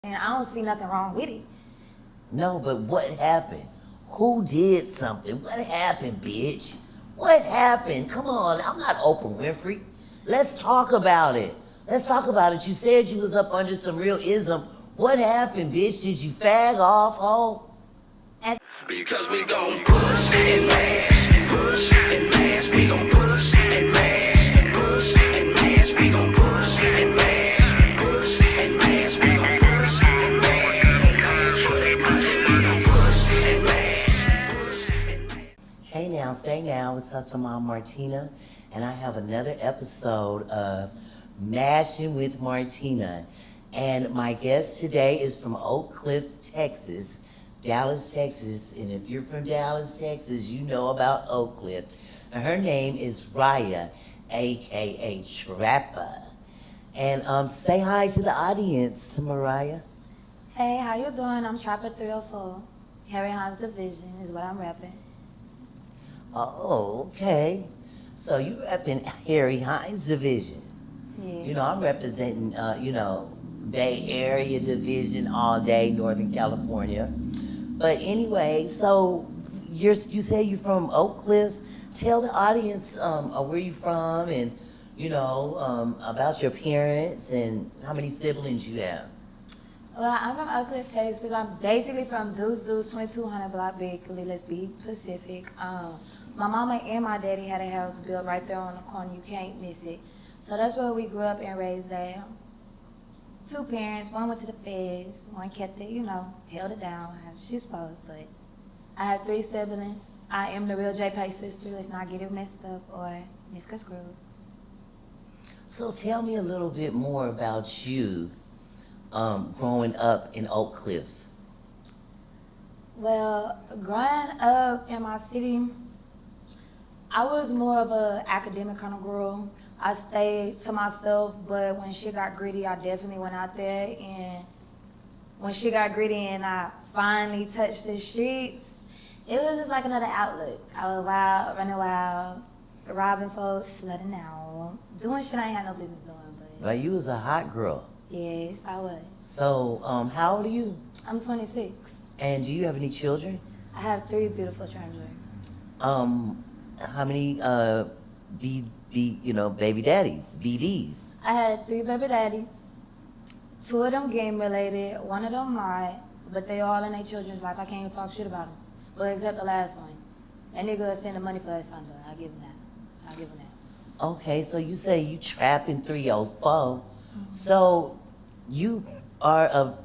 And I don't see nothing wrong with it. No, but what happened? Who did something? What happened, bitch? What happened? Come on, I'm not Oprah Winfrey. Let's talk about it. Let's talk about it. You said you was up under some real ism. What happened, bitch? Did you fag off, ho? Because we gon' push and mash, we gon' push and mash, push and mash, we gon' push and mash, push and mash, we gon' push and mash, for that money we gon' push and mash. Hey now, say now, it's Hustle Mom Martina, and I have another episode of Mashing with Martina. And my guest today is from Oak Cliff, Texas. Dallas, Texas, and if you're from Dallas, Texas, you know about Oak Cliff. And her name is Raya, aka Trappa. And say hi to the audience, Mariah. Hey, how you doing? I'm Trappa 304. Harry Hines Division is what I'm repping. Oh, okay. So you repping Harry Hines Division. Yeah. You know, I'm representing, Bay Area Division all day, Northern California. But anyway, so you say you're from Oak Cliff. Tell the audience where you from and, about your parents and how many siblings you have. Well, I'm from Oak Cliff, Texas. I'm basically from Deuce 2200 Block Bakery. Let's be Pacific. My mama and my daddy had a house built right there on the corner. You can't miss it. So that's where we grew up and raised at. Two parents, one went to the feds, one kept it, held it down as she's supposed, but I have three siblings. I am the real J-Pay sister. Let's not get it messed up or misconstrued. So tell me a little bit more about you growing up in Oak Cliff. Well, growing up in my city, I was more of an academic kind of girl. I stayed to myself, but when shit got gritty, I definitely went out there. And when shit got gritty and I finally touched the streets, it was just like another outlet. I was wild, running wild, robbing folks, slutting out, doing shit I ain't had no business doing. But you was a hot girl. Yes, I was. So how old are you? I'm 26. And do you have any children? I have three beautiful children. How many baby daddies, BDs? I had three baby daddies. Two of them game related, one of them not, but they all in their children's life. I can't even talk shit about them. But except the last one. That nigga send the money for his son, though. I give him that. Okay, so you say you trapping 304. Mm-hmm. So you are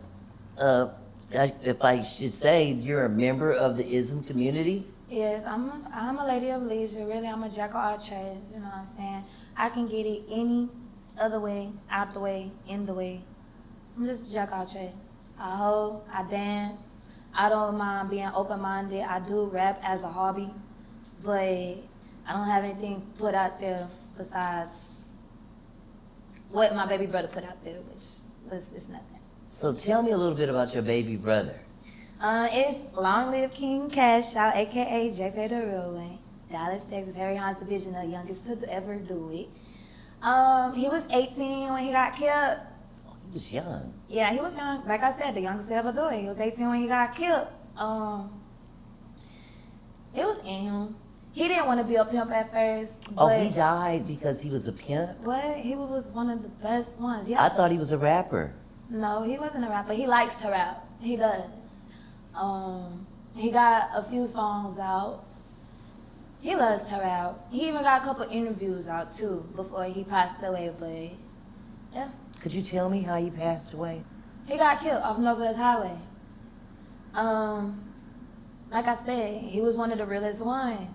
if I should say, you're a member of the ism community? Yes, I'm a lady of leisure. Really, I'm a jack of all trades. You know what I'm saying? I can get it any other way, out the way, in the way. I'm just a jack of all trades. I hoe, I dance. I don't mind being open-minded. I do rap as a hobby, but I don't have anything put out there besides what my baby brother put out there, which was nothing. So tell me a little bit about your baby brother. It's Long Live King Cash Out, a.k.a. J-Pay the Real Way. Dallas, Texas, Harry Hines Division, the youngest to ever do it. He was 18 when he got killed. Oh, he was young. Yeah, he was young. Like I said, the youngest to ever do it. He was 18 when he got killed. It was in him. He didn't want to be a pimp at first. Oh, he died because he was a pimp? What? He was one of the best ones. Yeah. I thought he was a rapper. No, he wasn't a rapper. He likes to rap. He does. He got a few songs out. He loves to rap. He even got a couple interviews out too before he passed away, but yeah. Could you tell me how he passed away? He got killed off Northwest Highway. Like I said, he was one of the realest ones.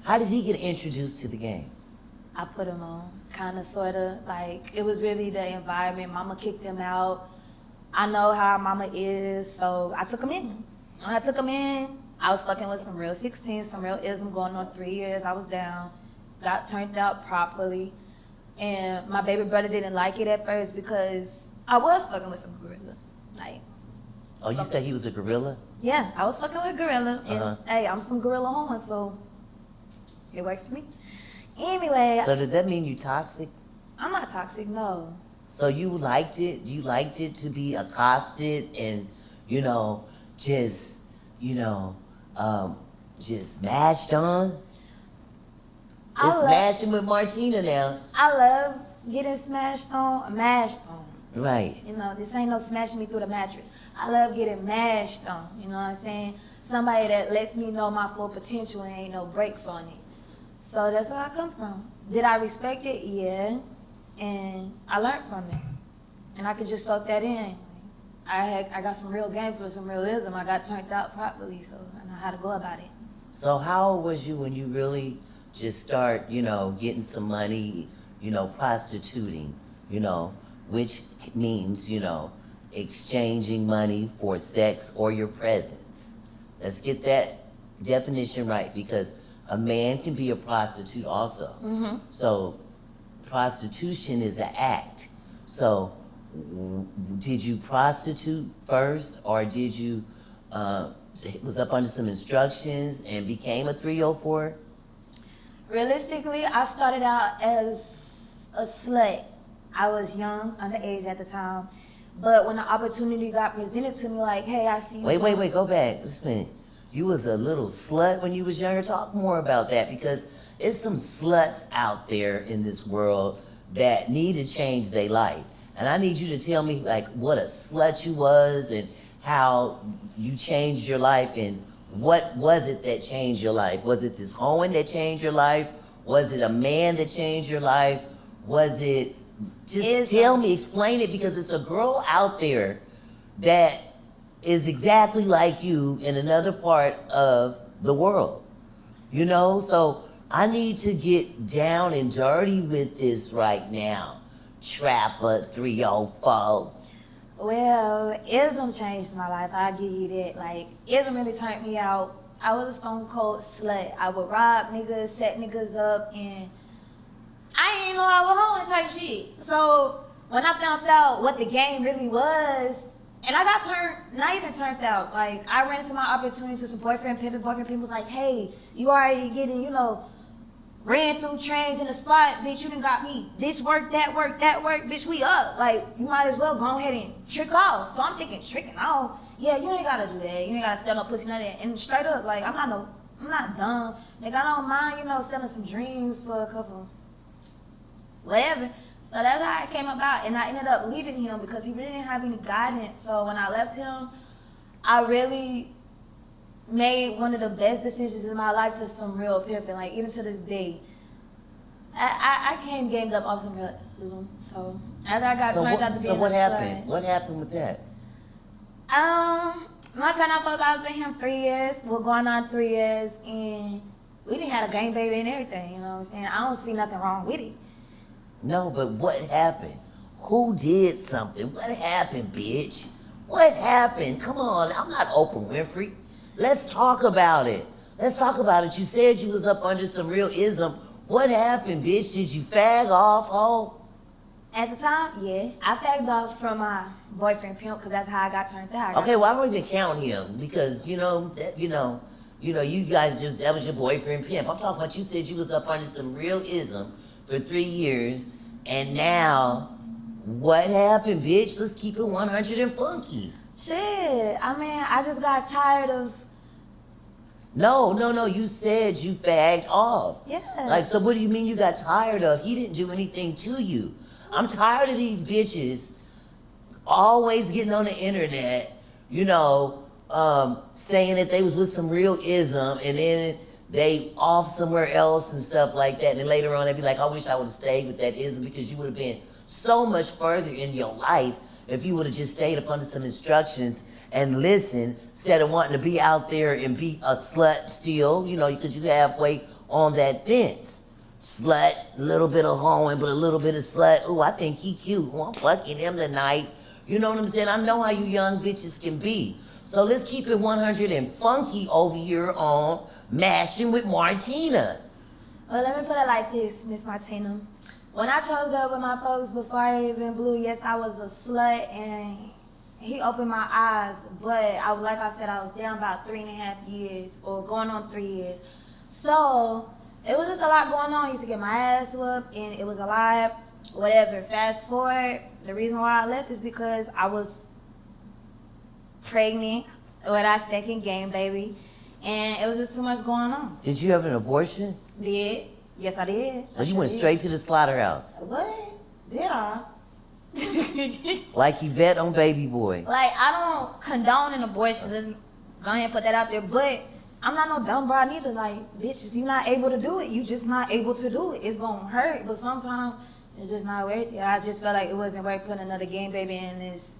How did he get introduced to the game? I put him on, kinda, sorta, like, it was really the environment. Mama kicked him out. I know how mama is, so I took him in. When I took him in, I was fucking with some real 16, some real ism going on 3 years. I was down, got turned out properly. And my baby brother didn't like it at first because I was fucking with some gorilla. Like, oh, you said he was a gorilla? Yeah, I was fucking with gorilla. And hey, I'm some gorilla woman, so it works for me. Anyway. So does that mean you toxic? I'm not toxic, no. So you liked it? You liked it to be accosted and, you know, just, you know, just mashed on? It's smashing with Martina now. I love getting mashed on. Right. You know, this ain't no smashing me through the mattress. I love getting mashed on. You know what I'm saying? Somebody that lets me know my full potential and ain't no brakes on it. So that's where I come from. Did I respect it? Yeah. And I learned from it. And I could just soak that in. I got some real game for some realism. I got turned out properly, so I know how to go about it. So how old was you when you really just start, you know, getting some money, you know, prostituting, you know, which means, you know, exchanging money for sex or your presence? Let's get that definition right, because a man can be a prostitute also. Mm-hmm. So prostitution is an act. So did you prostitute first, or did you was up under some instructions and became a 304? Realistically, I started out as a slut. I was young, underage at the time. But when the opportunity got presented to me, like, hey, I see you. Wait, go back. Just a minute. You was a little slut when you was younger. Talk more about that, because it's some sluts out there in this world that need to change their life. And I need you to tell me, like, what a slut you was and how you changed your life, and what was it that changed your life? Was it this hoeing that changed your life? Was it a man that changed your life? Was it, just tell me, explain it, because it's a girl out there that is exactly like you in another part of the world, you know? So I need to get down and dirty with this right now. Trappa 304. Well, ism changed my life. I give you that. Like, ism really turned me out. I was a stone cold slut. I would rob niggas, set niggas up, and I didn't know I was hoeing type shit. So when I found out what the game really was, and I got not even turned out. Like, I ran into my opportunity to some boyfriend pimping. Boyfriend pimping was like, hey, you already getting, you know, ran through trains in the spot, bitch, you done got me this work, that work, bitch, we up. Like, you might as well go ahead and trick off. So I'm thinking, tricking off? Yeah, you ain't gotta do that. You ain't gotta sell no pussy, none of that. And straight up, like, I'm not dumb. Nigga, I don't mind, you know, selling some dreams for a couple, whatever. So that's how it came about. And I ended up leaving him because he really didn't have any guidance. So when I left him, I really made one of the best decisions in my life to some real pimping. Like, even to this day, I came gamed up off some realism. So after I got turned out to be So what happened? Slut, What happened with that? my time I was with him 3 years. We're going on 3 years, and we didn't have a gang baby and everything. You know what I'm saying? I don't see nothing wrong with it. No, but what happened? Who did something? What happened, bitch? What happened? Come on, I'm not Oprah Winfrey. Let's talk about it. Let's talk about it. You said you was up under some real ism. What happened, bitch? Did you fag off, ho? At the time, yes. I fagged off from my boyfriend pimp because that's how I got turned out. Okay, well, I don't even count him because, you know, you guys just, that was your boyfriend pimp. I'm talking about you said you was up under some real ism for 3 years, and now, what happened, bitch? Let's keep it 100 and funky. Shit, I mean, I just got tired of... No, you said you fagged off. Yeah. Like, so what do you mean you got tired of? He didn't do anything to you. I'm tired of these bitches always getting on the internet, you know, saying that they was with some real ism, and then they off somewhere else and stuff like that. And then later on, they'd be like, I wish I would have stayed with that ism, because you would have been so much further in your life if you would have just stayed up under some instructions and listened, instead of wanting to be out there and be a slut still, you know, because you halfway on that fence. Slut, a little bit of hoeing, but a little bit of slut. Ooh, I think he cute. Oh, I'm fucking him tonight. You know what I'm saying? I know how you young bitches can be. So let's keep it 100 and funky over here on Mashing with Martina. Well, let me put it like this, Miss Martina. When I chose up with my folks before I even blew, yes, I was a slut, and he opened my eyes. But like I said, I was down about 3.5 years, or going on 3 years. So it was just a lot going on. I used to get my ass whooped, and it was a lot whatever. Fast forward, the reason why I left is because I was pregnant with our second game baby, and it was just too much going on. Did you have an abortion? Did? Yes, I did. So you went straight to the slaughterhouse, What? Did I? like Yvette on Baby Boy. Like, I don't condone an abortion. Let's go ahead and put that out there. But I'm not no dumb broad neither. Like, bitch, if you're not able to do it, you just not able to do it. It's gonna hurt, but sometimes it's just not worth it. I just felt like it wasn't worth putting another game baby in this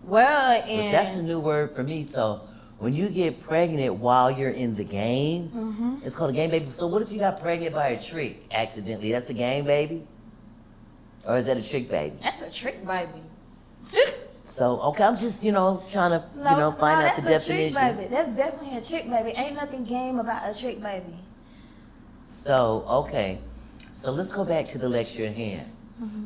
world. And But that's a new word for me. So when you get pregnant while you're in the game, it's called a game baby. So what if you got pregnant by a trick accidentally? That's a game baby? Or is that a trick baby? that's a trick baby. So, okay, I'm just, trying to, find out the that's a trick definition. baby. That's definitely a trick baby. Ain't nothing game about a trick baby. So, okay. So let's go back to the lecture at hand.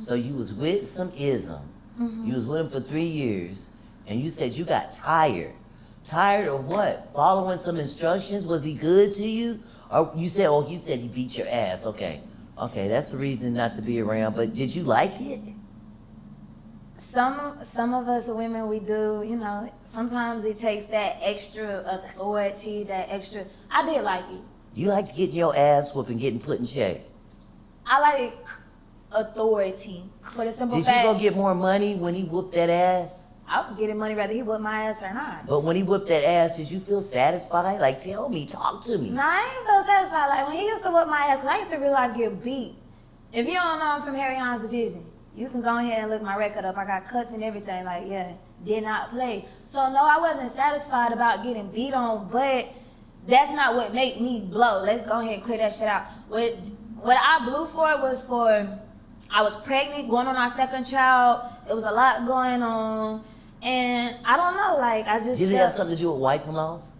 So you was with some ism. You was with him for 3 years. And you said you got tired. Tired of what? Following some instructions? Was he good to you? Or you said he beat your ass. Okay. Okay, that's the reason not to be around. But did you like it? Some of us women, we do, sometimes it takes that extra authority, that extra. I did like it. You liked getting your ass whooped and getting put in check. I like authority for the simple Did you fact. go get more money when he whooped that ass? I was getting money whether he whipped my ass or not. But when he whipped that ass, did you feel satisfied? Like, tell me, talk to me. No, I ain't feel satisfied. Like when he used to whip my ass, 'cause I used to really like get beat. If you don't know I'm from Harry Hines Division, you can go ahead and look my record up. I got cuts and everything. Like, yeah, did not play. So no, I wasn't satisfied about getting beat on, but that's not what made me blow. Let's go ahead and clear that shit out. What I blew for was I was pregnant, going on our second child. It was a lot going on. And I don't know, like, I just Did it felt, have something to do with wife-in-laws?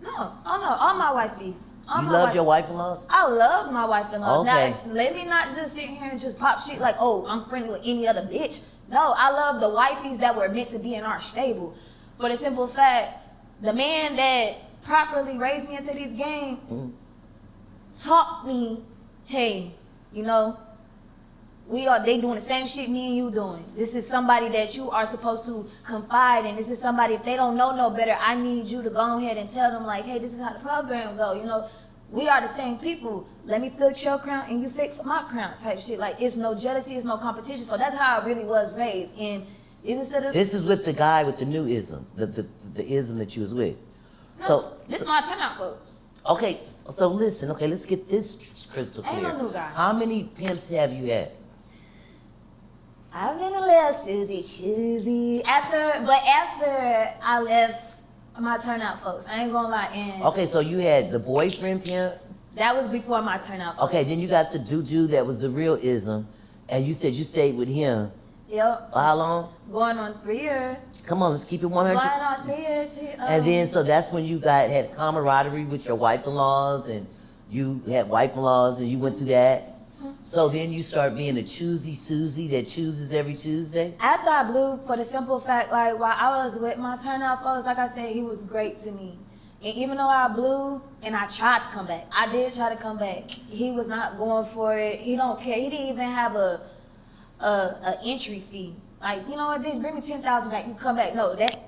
No, oh no, all my wifeys. You loved your wife-in-laws? I love my wife-in-law. Okay. Now, let me not just sit here and just pop shit like, oh, I'm friendly with any other bitch. No, I love the wifeys that were meant to be in our stable. For the simple fact, the man that properly raised me into this game taught me, hey, they doing the same shit me and you doing. This is somebody that you are supposed to confide in. This is somebody, if they don't know no better, I need you to go ahead and tell them like, hey, this is how the program go. We are the same people. Let me fix your crown and you fix my crown type shit. Like, it's no jealousy, it's no competition. So that's how I really was raised. And instead of This is with the guy with the new ism, the ism that you was with. this my turnout, folks. Okay, so listen, let's get this crystal Ain't clear. no new guy. How many pimps have you had? I've been a little choosy. After I left my turnout, folks, I ain't gonna lie. And Okay, so you had the boyfriend pimp. that was before my turnout, folks. Okay, then you got the dude that was the real ism, and you said you stayed with him. Yep. For how long? Going on 3 years. Come on, let's keep it Going 100. on 3 years. And then, so that's when you had camaraderie with your wife-in-laws, and you had wife-in-laws, and you went through that. So then you start being a choosy Susie that chooses every Tuesday? After I blew, for the simple fact, like, while I was with my turnout folks, like I said, he was great to me. And even though I blew and I tried to come back, I did try to come back. He was not going for it. He don't care. He didn't even have a entry fee. Like, you know what, bitch, bring me 10,000 back. You come back. No, that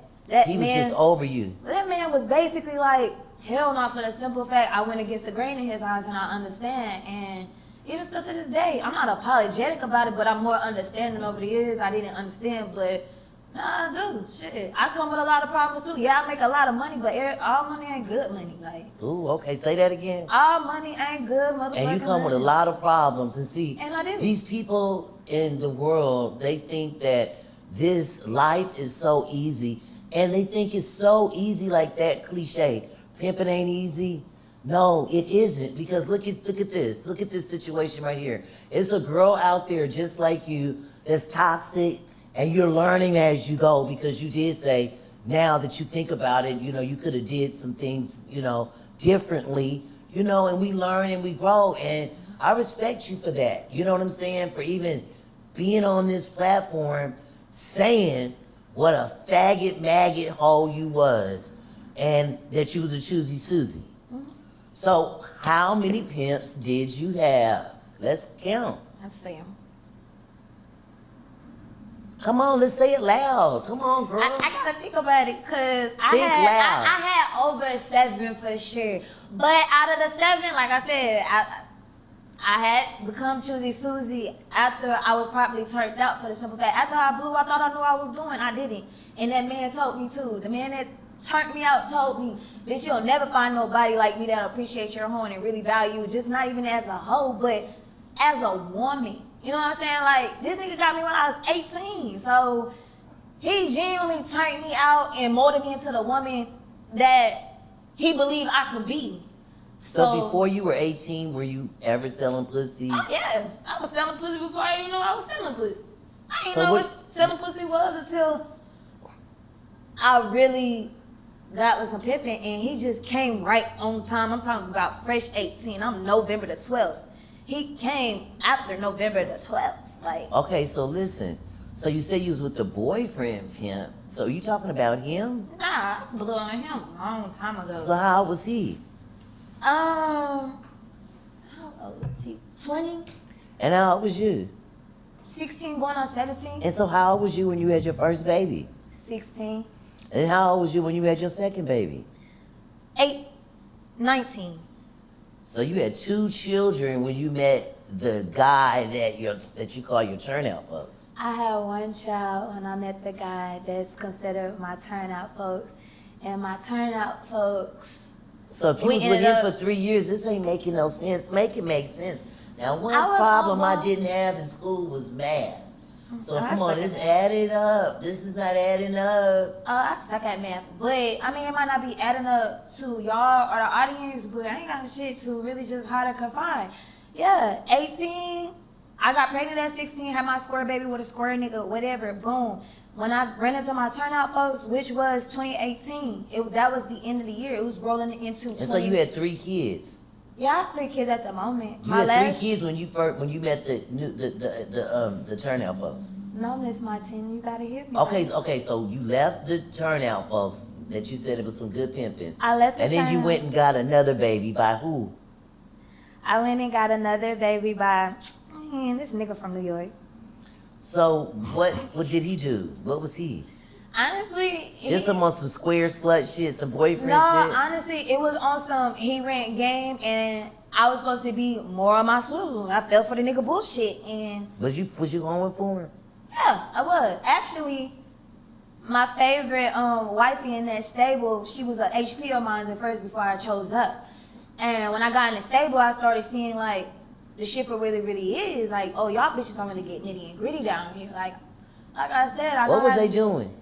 He man, was just over you. that man was basically like, hell no, for the simple fact I went against the grain in his eyes, and I understand. And even still to this day, I'm not apologetic about it, but I'm more understanding over the years. I didn't understand, but nah, dude, shit. I come with a lot of problems too. Yeah, I make a lot of money, but all money ain't good money. Like, Ooh, okay, say that again. all money ain't good, motherfucker. And you come with a lot of problems. And see, And I do. these people in the world, they think that this life is so easy. And they think it's so easy, like that cliche. Pimping ain't easy. No, it isn't, because look at this. Look at this situation right here. It's a girl out there just like you that's toxic, and you're learning as you go, because you did say, now that you think about it, you could have did some things, differently, and we learn and we grow, and I respect you for that. You know what I'm saying? For even being on this platform saying what a faggot, maggot hole you was, and that you was a choosy Susie. So how many pimps did you have? Let's count. I see him. Come on, let's say it loud. Come on, girl. I gotta think about it, cause Think loud. I had over 7 for sure. But out of the 7, like I said, I had become Choosy Susie after I was properly turned out, for the simple fact. After I blew, I thought I knew what I was doing. I didn't. And that man told me too. The man that turned me out told me, bitch, you'll never find nobody like me that'll appreciate your hoe and really value you, just not even as a hoe, but as a woman. You know what I'm saying? Like, this nigga got me when I was 18. So he genuinely turned me out and molded me into the woman that he believed I could be. So before you were 18, were you ever selling pussy? Oh yeah, I was selling pussy before I even know I was selling pussy. I didn't So know what- what selling pussy was until I really got with some pimping, and he just came right on time. I'm talking about fresh 18. I'm November the 12th. He came after November the 12th. Like, Okay, so listen. So you said you was with the boyfriend pimp. So you talking about him? nah, I blew on him a long time ago. So how old was he? How old was he? 20, And how old was you? 16 going on 17, And so how old was you when you had your first baby? 16, And how old was you when you had your second baby? 8, 19. So you had 2 children when you met the guy that you call your turnout folks. I had 1 child when I met the guy that's considered my turnout folks. And my turnout folks, So if you We was with ended him up- for 3 years, this ain't making no sense. Make it make sense. Now one I was problem I almost- didn't have in school was math. So I come on, suck let's at add it up. This is not adding up. I suck at math. But, I mean, it might not be adding up to y'all or the audience, but I ain't got shit to really just how to confine. Yeah, 18, I got pregnant at 16, had my square baby with a square nigga, whatever, boom. When I ran into my turnout folks, which was 2018, that was the end of the year. It was rolling into 20. And so you had 3 kids. Yeah, I have 3 kids at the moment. You My had last 3 kids when you met the turnout folks. No, Miss Martina, you gotta hear me. Okay, so you left the turnout folks that you said it was some good pimping. I left the And then you turnout- went and got another baby by who? I went and got another baby by this nigga from New York. So what did he do? What was he? Honestly, Just some on some square slut shit, some boyfriend no, shit? honestly, it was on some he ran game, and I was supposed to be more on my swivel. I fell for the nigga bullshit, and Was you going for him? yeah, I was. Actually, my favorite wifey in that stable, she was a HP of mine at first before I chose her. And when I got in the stable, I started seeing like the shit for really, really is. Like, oh, y'all bitches don't really get nitty and gritty down here. Like I said, I know What was how they to- doing?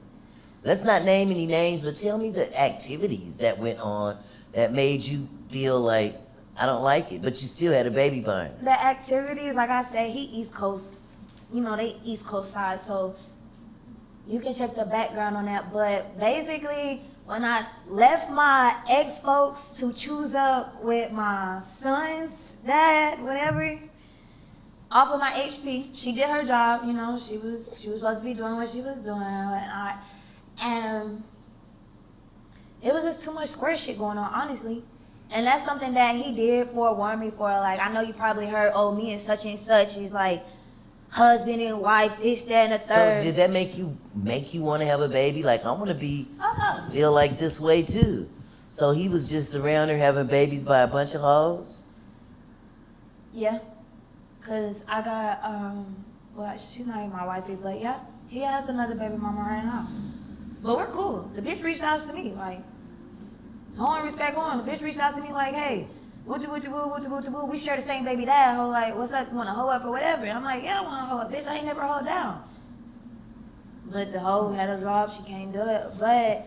Let's not name any names, but tell me the activities that went on that made you feel like, I don't like it, but you still had a baby by him. The activities, like I said, he East Coast. You know, they East Coast side, so you can check the background on that. But basically, when I left my ex-folks to choose up with my son's dad, whatever, off of my HP, she did her job, you know, she was supposed to be doing what she was doing and whatnot. And it was just too much square shit going on, honestly. And that's something that he did forewarn me for. Like, I know you probably heard, oh, me and such is like husband and wife, this, that, and the So third. did that make you want to have a baby? Like, I want to Oh, no. feel like this way too. So he was just around there having babies by a bunch of hoes? Yeah. Cause I got, well, she's not even my wifey, but yeah, he has another baby mama right now. But we're cool. The bitch reached out to me, like, hold respect on. The bitch reached out to me like, hey, what you, we share the same baby dad. Ho, like, what's up? You wanna hoe up or whatever? And I'm like, yeah, I wanna hoe up. Bitch, I ain't never hoe down. But the hoe had a job, she can't do it. But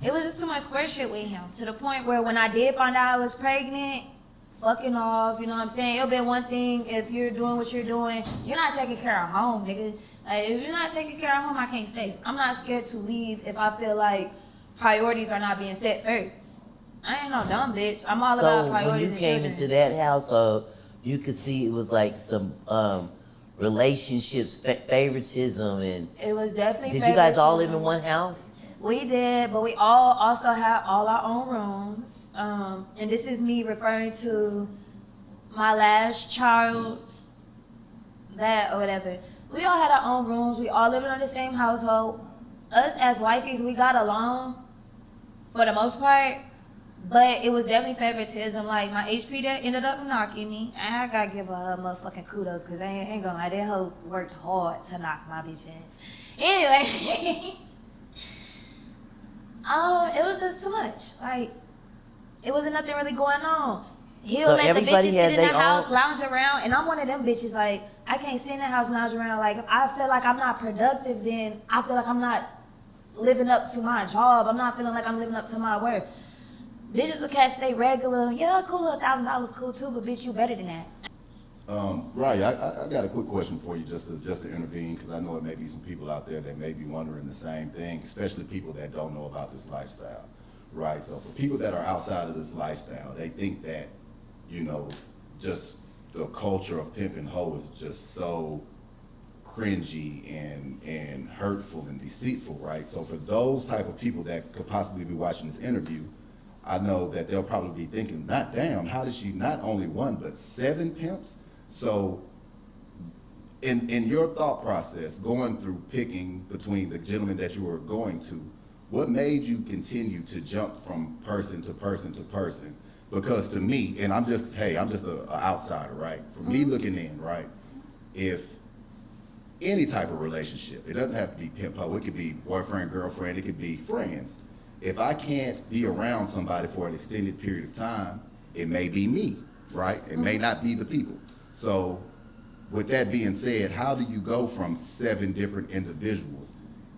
it was just too much square shit with him. To the point where when I did find out I was pregnant, fucking off, you know what I'm saying? It'll be one thing if you're doing what you're doing. You're not taking care of home, nigga. Like, if you're not taking care of home, I can't stay. I'm not scared to leave if I feel like priorities are not being set first. I ain't no dumb bitch. I'm all about So priorities when you and came children. into that household, you could see it was like some relationships, favoritism, and It was definitely did you guys all live favoritism. in one house? We did, but we all also had all our own rooms. And this is me referring to my last child, that or whatever. We all had our own rooms. We all lived in the same household. Us as wifeys, we got along for the most part, but it was definitely favoritism. Like my HP that ended up knocking me, and I gotta give her motherfucking kudos because I ain't gonna lie, that hoe worked hard to knock my bitch ass. Anyway, it was just too much. Like it wasn't nothing really going on. He'll So let the everybody bitches had sit in the their house, own- lounge around, and I'm one of them bitches. Like I can't sit in the house, lounge around. Like if I feel like I'm not productive, then I feel like I'm not living up to my job. I'm not feeling like I'm living up to my work. Bitches will catch they regular. Yeah, cool, $1,000 cool too, but bitch, you better than that. Right, I got a quick question for you just to intervene, because I know it may be some people out there that may be wondering the same thing, especially people that don't know about this lifestyle, right? So for people that are outside of this lifestyle, they think that, you know, just the culture of pimp and hoe is just so cringy and hurtful and deceitful, right? So for those type of people that could possibly be watching this interview, I know that they'll probably be thinking, not damn, how did she not only one, but 7 pimps? So in your thought process, going through picking between the gentleman that you were going to, what made you continue to jump from person to person to person? Because to me, and I'm just an outsider, right? For me looking in, right? If any type of relationship, it doesn't have to be pimp hoe, it could be boyfriend, girlfriend, it could be friends. If I can't be around somebody for an extended period of time, it may be me, right? It may not be the people. So with that being said, how do you go from 7 different individuals?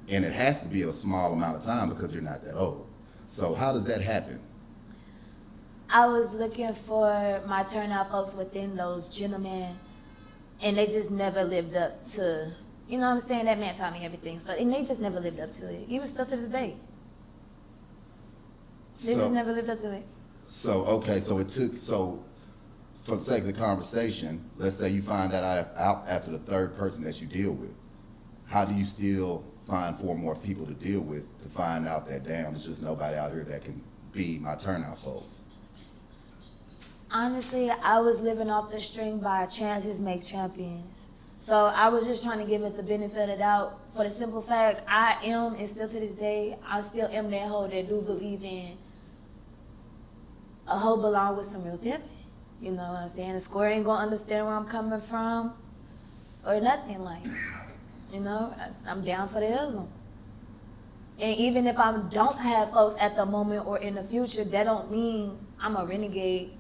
And it has to be a small amount of time because you're not that old. So how does that happen? I was looking for my turnout folks within those gentlemen, and they just never lived up to, you know what I'm saying? That man taught me everything. So, and they just never lived up to it. Even still to this day. They just never lived up to it. So for the sake of the conversation, let's say you find that out after the 3rd person that you deal with. How do you still find 4 more people to deal with to find out that, damn, there's just nobody out here that can be my turnout folks? Honestly, I was living off the string by chances make champions. So I was just trying to give it the benefit of the doubt for the simple fact I am, and still to this day, I still am that hoe that do believe in a hoe belong with some real pimping. You know what I'm saying? The square ain't gonna understand where I'm coming from or nothing like that. You know, I'm down for the ism. And even if I don't have folks at the moment or in the future, that don't mean I'm a renegade.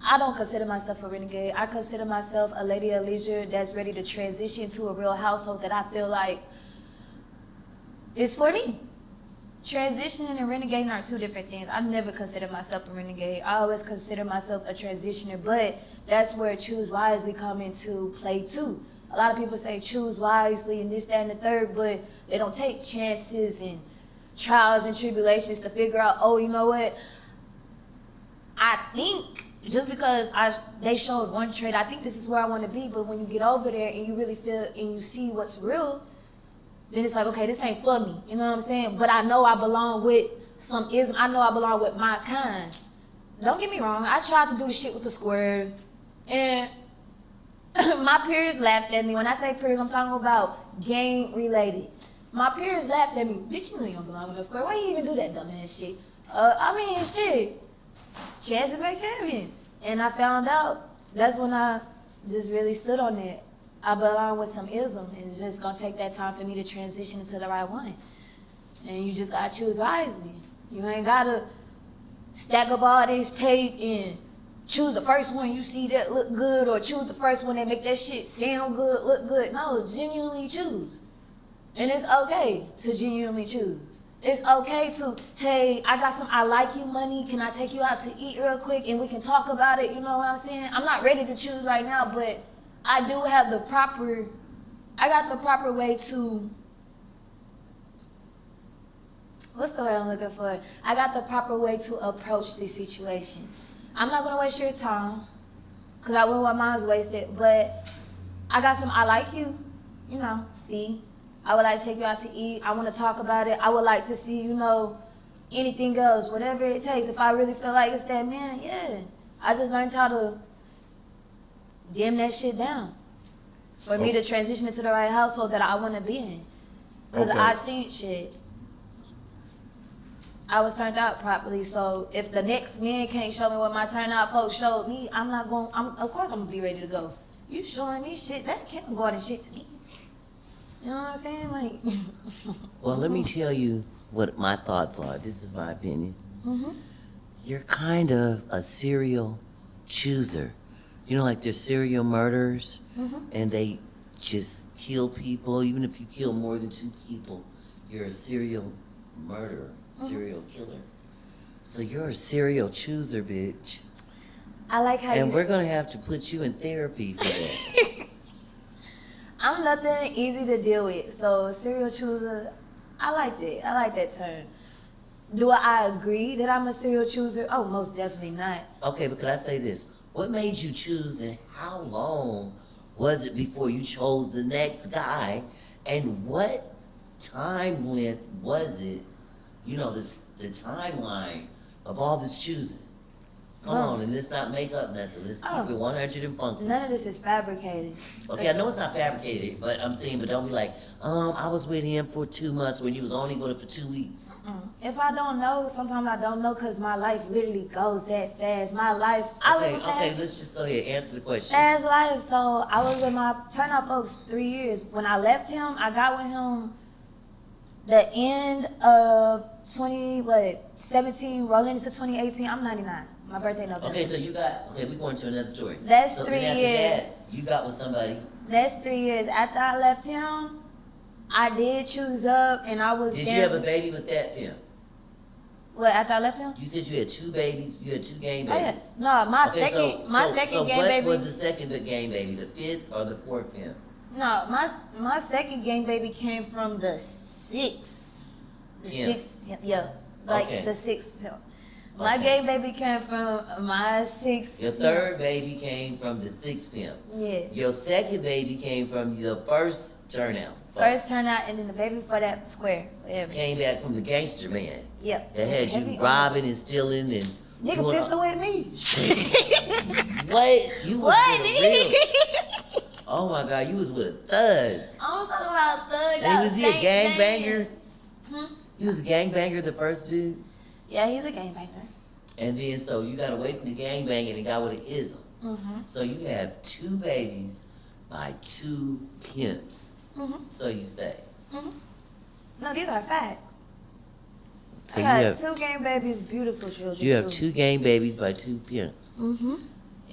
I don't consider myself a renegade. I consider myself a lady of leisure that's ready to transition to a real household that I feel like is for me. Transitioning and renegading are 2 different things. I've never considered myself a renegade. I always consider myself a transitioner, but that's where choose wisely come into play too. A lot of people say choose wisely and this, that, and the third, but they don't take chances and trials and tribulations to figure out, oh, you know what? I think just because they showed one trait, I think this is where I want to be, but when you get over there and you really feel and you see what's real, then it's like, okay, this ain't for me. You know what I'm saying? But I know I belong with some ism. I know I belong with my kind. Don't get me wrong. I tried to do the shit with the squares. And my peers laughed at me. When I say peers, I'm talking about gang related. My peers laughed at me. Bitch, you know you don't belong with a square. Why you even do that dumbass shit? I mean, shit. Chance to make champion. And I found out, that's when I just really stood on it. I belong with some ism, and it's just gonna take that time for me to transition into the right one. And you just gotta choose wisely. You ain't gotta stack up all this pay and choose the first one you see that look good, or choose the first one that make that shit sound good, look good. No, genuinely choose. And it's okay to genuinely choose. It's okay to, hey, I got some I like you money, can I take you out to eat real quick and we can talk about it, you know what I'm saying? I'm not ready to choose right now, but I do have I got the proper way to, what's the word I'm looking for? I got the proper way to approach this situation. I'm not gonna waste your time, cause I wouldn't want mine wasted, but I got some I like you, you know, see. I would like to take you out to eat. I want to talk about it. I would like to see, you know, anything else, whatever it takes. If I really feel like it's that man, yeah. I just learned how to dim that shit down. for me to transition into the right household that I want to be in. Because Okay. I seen shit. I was turned out properly, so if the next man can't show me what my turnout folks showed me, I'm not going, of course I'm going to be ready to go. You showing me shit, that's kindergarten shit to me. You know what I'm saying? Like, Well, let me tell you what my thoughts are. This is my opinion. You're kind of a serial chooser. You know, like there's serial murderers, and they just kill people. Even if you kill more than 2 people, you're a serial murderer, serial killer. So you're a serial chooser, bitch. I like how And you we're gonna have to put you in therapy for that. I'm nothing easy to deal with, so serial chooser, I like that. I like that term. Do I agree that I'm a serial chooser? Oh, most definitely not. Okay, but could I say this? What made you choose, and how long was it before you chose the next guy? And what time length was it, you know, the timeline of all this choosing? Come on, and let's not make up nothing. Let's keep it 100 and funky. None of this is fabricated. Okay, I know it's not fabricated, but I'm saying, but don't be like, I was with him for 2 months when you was only with him for 2 weeks. If I don't know, sometimes I don't know because my life literally goes that fast. My life, I live a fast, Let's just go ahead, answer the question. fast life. So I was with my turnout folks 3 years. When I left him, I got with him the end of 17, rolling into 2018. I'm 99. My birthday November. Okay, so we're going to another story. That's so 3 then after years. that, you got with somebody. That's 3 years. After I left him, I did choose up and I was Did you have a baby with that pimp? What, after I left him? You said you had 2 babies, you had 2 game Oh, babies. yes. No, my Okay, second game what baby. was the second game baby, the 5th or the 4th pimp? No, my second game baby came from the 6th. The Yeah. 6th, yeah. Like Okay. the 6th pimp. My Okay. game baby came from my 6th. Your 3rd baby came from the 6th pimp. Yeah. Your second baby came from the first turnout. First turnout and then the baby for that square. Whatever. Came back from the gangster man. Yep. That had Heavy you on- robbing and stealing and Nigga doing pistol with me. What? You was What, with a real. nigga? Oh my God, you was with a thug. I'm talking about thug. And was he a gangbanger? Hmm? He was a gangbanger, the first dude. Yeah, he's a gangbanger. And then so you got away from the gangbanging and got with an ism. Mm-hmm. So you have 2 babies by 2 pimps. Mm-hmm. So you say. Mm-hmm. No, these are facts. So I you got have 2 gang babies, beautiful children. you have too. 2 gang babies by 2 pimps. Mm-hmm.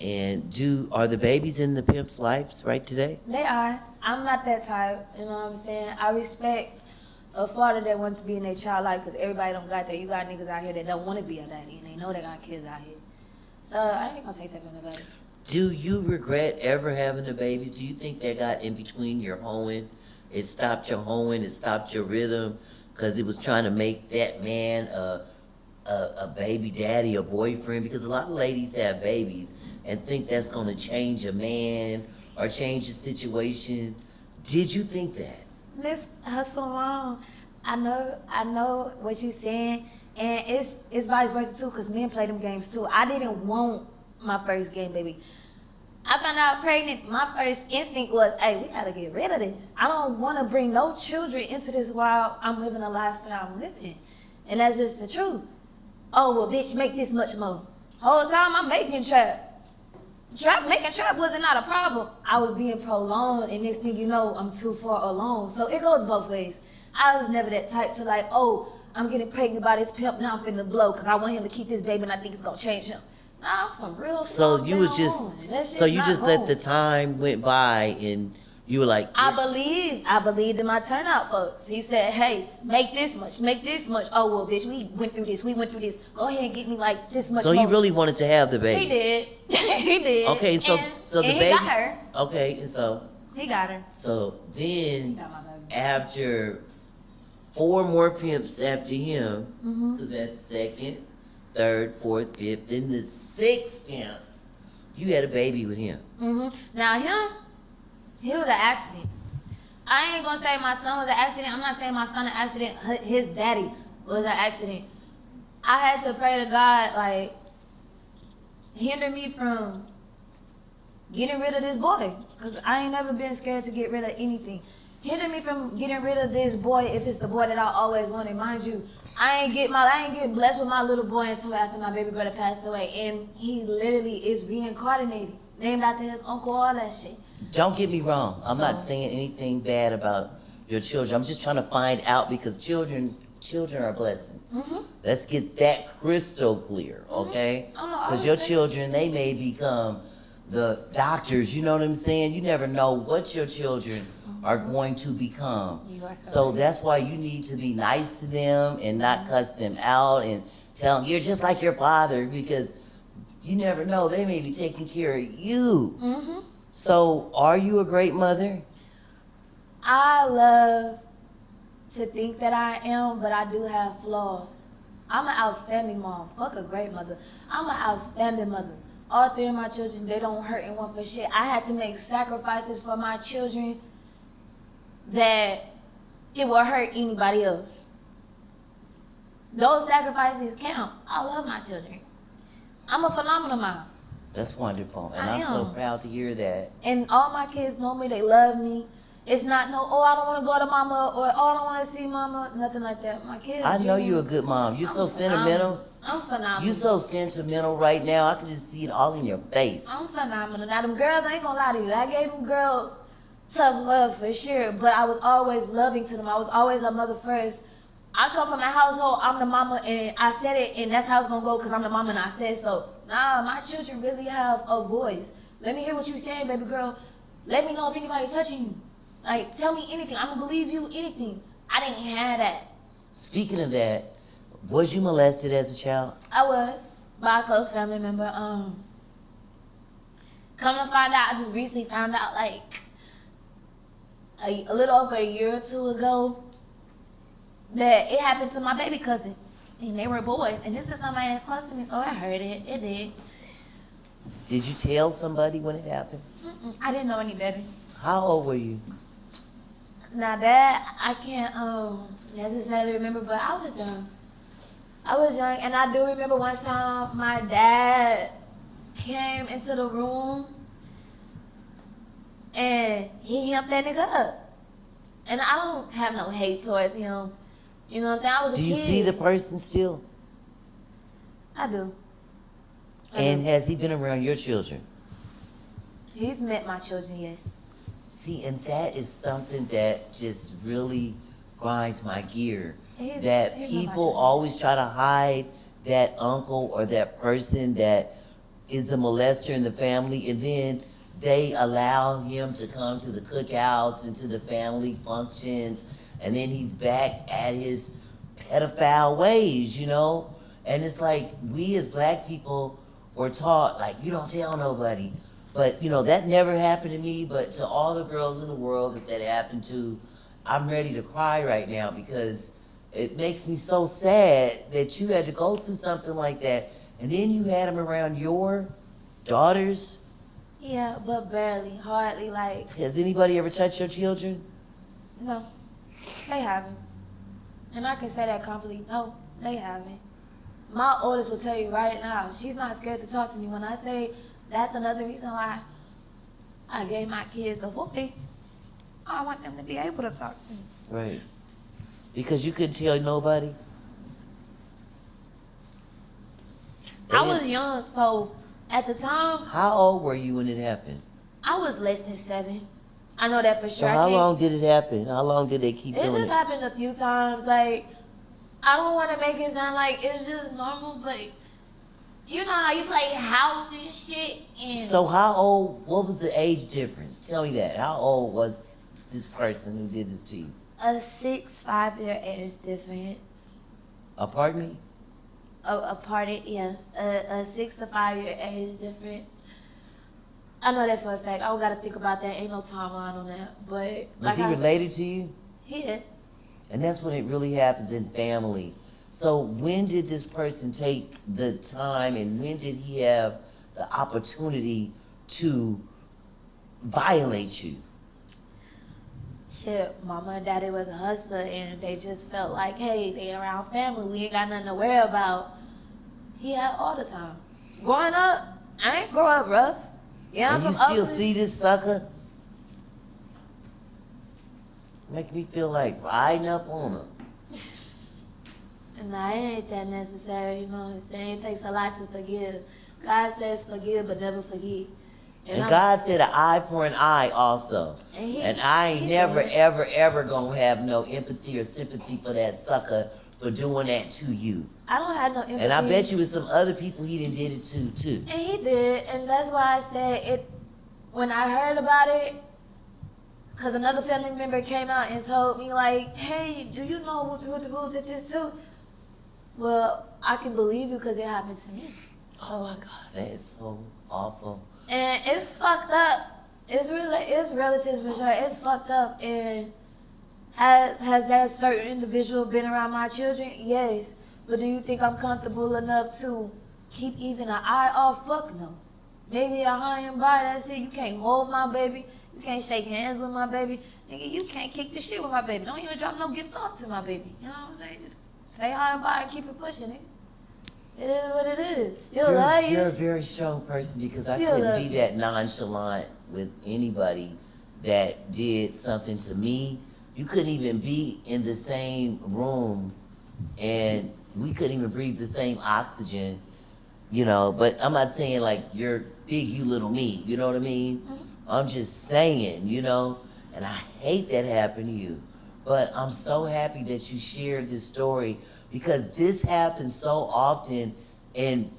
And are the babies in the pimps' lives right today? They are. I'm not that type. You know what I'm saying? I respect a father that wants to be in their child life because everybody don't got that. You got niggas out here that don't want to be a daddy and they know they got kids out here. So I ain't gonna take that from nobody. Do you regret ever having the babies? Do you think that got in between your hoeing? It stopped your hoeing, it stopped your rhythm because it was trying to make that man a baby daddy, a boyfriend? Because a lot of ladies have babies and think that's going to change a man or change the situation. Did you think that? Miss Hustle Wrong, I know what you're saying, and it's vice versa too, cause men play them games too. I didn't want my first game, baby. I found out pregnant. My first instinct was, hey, we gotta get rid of this. I don't want to bring no children into this while I'm living a lifestyle I'm living, and that's just the truth. Oh well, bitch, make this much more. Whole time I'm making trap. Making trap wasn't not a problem. I was being prolonged, and next thing you know, I'm too far along. So it goes both ways. I was never that type to like, oh, I'm getting pregnant by this pimp, now I'm finna blow because I want him to keep this baby and I think it's gonna change him. Nah, I'm some real So you was just, let the time went by and you were like, I believed in my turnout folks. He said, hey, make this much. Oh, well, bitch, we went through this. Go ahead and get me like this much so more. he really wanted to have the baby. He did. He did. Okay, so and the he baby. got her. Okay, and so He got her. so then Got my baby. after 4 more pimps after him, Mm-hmm. because that's 2nd, 3rd, 4th, 5th, then the 6th pimp, you had a baby with him. Mm-hmm. Now he was an accident. I ain't gonna say my son was an accident. I'm not saying my son an accident. His daddy was an accident. I had to pray to God, like, hinder me from getting rid of this boy. Because I ain't never been scared to get rid of anything. Hindering me from getting rid of this boy if it's the boy that I always wanted. Mind you, I ain't get blessed with my little boy until after my baby brother passed away. And he literally is reincarnated. Named after his uncle, all that shit. Don't get me wrong. I'm not saying anything bad about your children. I'm just trying to find out because children are blessings. Let's get that crystal clear, okay? Because your children, they may become the doctors, you know what I'm saying? You never know what your children are going to become. So that's why you need to be nice to them and not cuss them out and tell them, you're just like your father, because you never know, they may be taking care of you. So are you a great mother? I love to think that I am, but I do have flaws. I'm an outstanding mom. Fuck a great mother. I'm an outstanding mother. All three of my children, they don't hurt and want for shit. I had to make sacrifices for my children that it will hurt anybody else. Those sacrifices count. I love my children. I'm a phenomenal mom. That's wonderful, and I'm so proud to hear that. And all my kids know me, they love me. It's not oh, I don't want to go to mama, or oh, I don't want to see mama, nothing like that. My kids, I know you're a good mom. You're so sentimental. I'm phenomenal. You're so sentimental right now. I can just see it all in your face. I'm phenomenal. Now, them girls, I ain't gonna lie to you. I gave them girls tough love for sure, but I was always loving to them. I was always a mother first. I come from a household, I'm the mama, and I said it, and that's how it's gonna go, because I'm the mama and I said so. Nah, my children really have a voice. Let me hear what you're saying, baby girl. Let me know if anybody touching you. Like, tell me anything. I'm gonna believe you, anything. I didn't have that. Speaking of that, was you molested as a child? I was, by a close family member. Come to find out, I just recently found out, like, a little over a year or two ago, that it happened to my baby cousins, and they were boys, and this is somebody that's close to me, so I heard it. It did. Did you tell somebody when it happened? I didn't know any better. How old were you? Now that I can't necessarily remember, but I was young. I was young, and I do remember one time my dad came into the room, and he hemmed that nigga up. And I don't have no hate towards him. You know what I'm saying? I was a kid. Do you see the person still? I do. And has he been around your children? He's met my children, yes. See, and that is something that just really grinds my gear. He's That met my people children. always try to hide that uncle or that person that is the molester in the family, and then they allow him to come to the cookouts and to the family functions, and then he's back at his pedophile ways, you know? And it's like, we as black people were taught, like, you don't tell nobody. But, you know, that never happened to me, but to all the girls in the world that happened to, I'm ready to cry right now, because it makes me so sad that you had to go through something like that, and then you had him around your daughters. Yeah, but barely, hardly, like, Has anybody ever touched your children? no, they haven't. And I can say that confidently, no, they haven't. My oldest will tell you right now, she's not scared to talk to me. When I say that's another reason why I gave my kids a voice, I want them to be able to talk to me. Right. Because you couldn't tell nobody? I was young, so at the time, How old were you when it happened? I was less than 7. I know that for sure. So I how can't- long did it happen? How long did they keep It doing just it? happened a few times. Like, I don't want to make it sound like it's just normal, but you know how you play house and shit, and So how old, what was the age difference? Tell me that. How old was this person who did this to you? a 6-5 year age difference. Pardon me? A 6 to 5 year age difference. I know that for a fact. I don't gotta think about that. Ain't no timeline on that. But Was he related to you? He is. And that's when it really happens in family. So when did this person take the time, and when did he have the opportunity to violate you? Shit, mama and daddy was a hustler, and they just felt like, hey, they around family. We ain't got nothing to worry about. He had all the time. Growing up, I ain't grow up rough. Yeah, And I'm you from still Oakland. see this sucker? Make me feel like riding up on him. Nah, it ain't that necessary, you know what I'm saying? It takes a lot to forgive. God says forgive, but never forget. And I'm- God said an eye for an eye also. And I ain't never, ever, ever gonna have no empathy or sympathy for that sucker for doing that to you. I don't have no empathy. And I bet you with some other people he done did it to too. And he did, and that's why I said it, when I heard about it, because another family member came out and told me like, hey, do you know who did this too? Well, I can believe you because it happened to me. Oh my God, that is so awful. And it's fucked up. It's relatives for sure. It's fucked up. And has that certain individual been around my children? Yes. But do you think I'm comfortable enough to keep even an eye off? Fuck no. Maybe a high and by, that's it. You can't hold my baby. You can't shake hands with my baby. Nigga, you can't kick the shit with my baby. Don't even drop no gift off to my baby. You know what I'm saying? Just say hi and bye and keep it pushing it. It is what it is. Still love you. You're a very strong person because I Still couldn't love be you. that nonchalant with anybody that did something to me. You couldn't even be in the same room and we couldn't even breathe the same oxygen, you know, but I'm not saying like you're big, you little me, you know what I mean? Mm-hmm. I'm just saying, you know, and I hate that happened to you. But I'm so happy that you shared this story because this happens so often in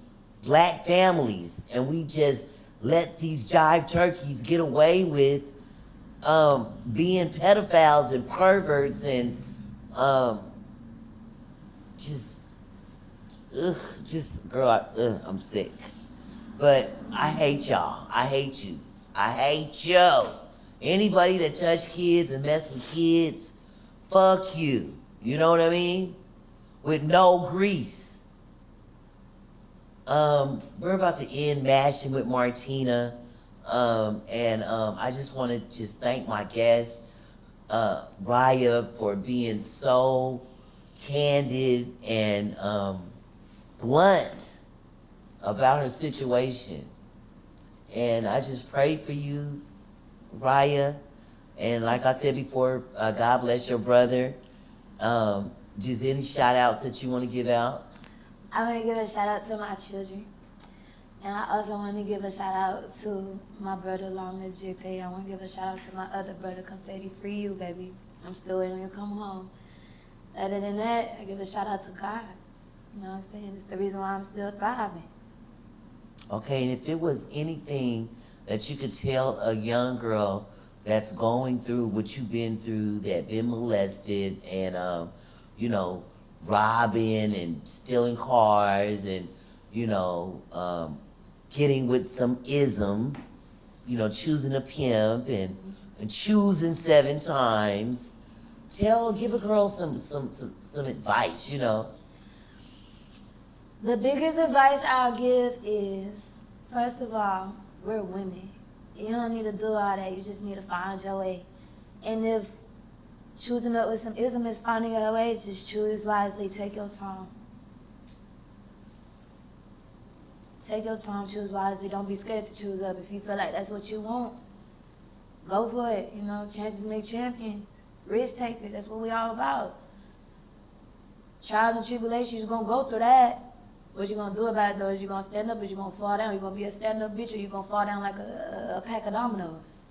black families and we just let these jive turkeys get away with being pedophiles and perverts and girl, I'm sick. But I hate y'all. I hate you. I hate you. Anybody that touch kids and mess with kids, fuck you. You know what I mean? With no grease. We're about to end Mashing with Martina. I just want to just thank my guest, Raya, for being so candid and blunt about her situation. And I just pray for you, Raya. And like I said before, God bless your brother. Just any shout outs that you want to give out? I want to give a shout out to my children. And I also want to give a shout out to my brother, Long Live JP. I want to give a shout out to my other brother, Confetti, free you, baby. I'm still waiting to come home. Other than that, I give a shout out to God. You know what I'm saying? It's the reason why I'm still thriving. Okay, and if it was anything that you could tell a young girl that's going through what you've been through, that been molested and, you know, robbing and stealing cars and, you know, getting with some ism, you know, choosing a pimp and choosing 7 times, give a girl some advice, you know. The biggest advice I'll give is, first of all, we're women. You don't need to do all that. You just need to find your way. And if choosing up with some ism is finding your way, just choose wisely. Take your time. Take your time, choose wisely. Don't be scared to choose up. If you feel like that's what you want, go for it. You know, chances make champion. Risk takers, that's what we all about. Trials and tribulations, you're going to go through that. What you gonna do about it though is you gonna stand up or you gonna fall down. You gonna be a stand-up bitch or you gonna fall down like a pack of dominoes.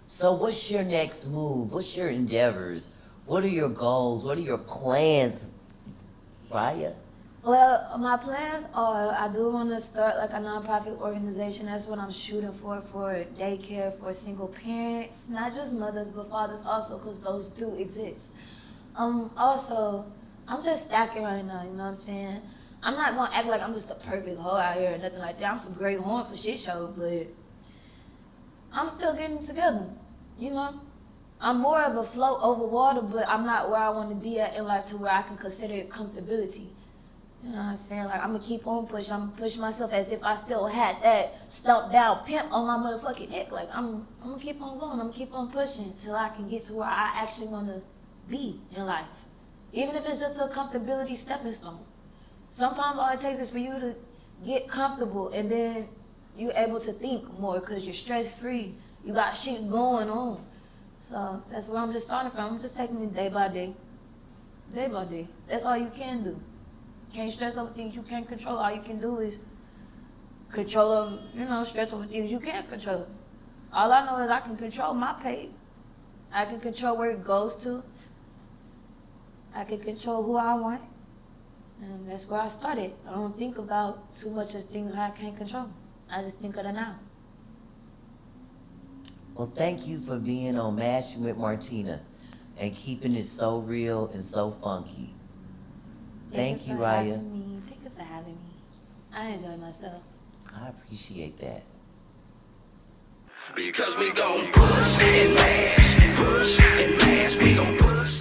So what's your next move? What's your endeavors? What are your goals? What are your plans, Raya? Well, my plans are I do want to start like a nonprofit organization. That's what I'm shooting for daycare for single parents, not just mothers but fathers also, because those do exist. Also, I'm just stacking right now. You know what I'm saying? I'm not gonna act like I'm just a perfect hoe out here or nothing like that. I'm some great horn for shit show, but I'm still getting together. You know, I'm more of a float over water, but I'm not where I want to be at in life to where I can consider it comfortability. You know what I'm saying? Like, I'm gonna keep on pushing. I'm gonna push myself as if I still had that stumped down pimp on my motherfucking neck. Like, I'm gonna keep on going. I'm gonna keep on pushing until I can get to where I actually want to be in life. Even if it's just a comfortability stepping stone. Sometimes all it takes is for you to get comfortable and then you're able to think more because you're stress free. You got shit going on. So that's where I'm just starting from. I'm just taking it day by day. Day by day. That's all you can do. Can't stress over things you can't control. All you can do is control, stress over things you can't control. All I know is I can control my pay. I can control where it goes to. I can control who I want. And that's where I started. I don't think about too much of things I can't control. I just think of the now. Well, thank you for being on Mashing with Martina and keeping it so real and so funky. Thank you, for Raya. having me. Thank you for having me. I enjoy myself. I appreciate that. Because we gon' push and mash, we gon' push.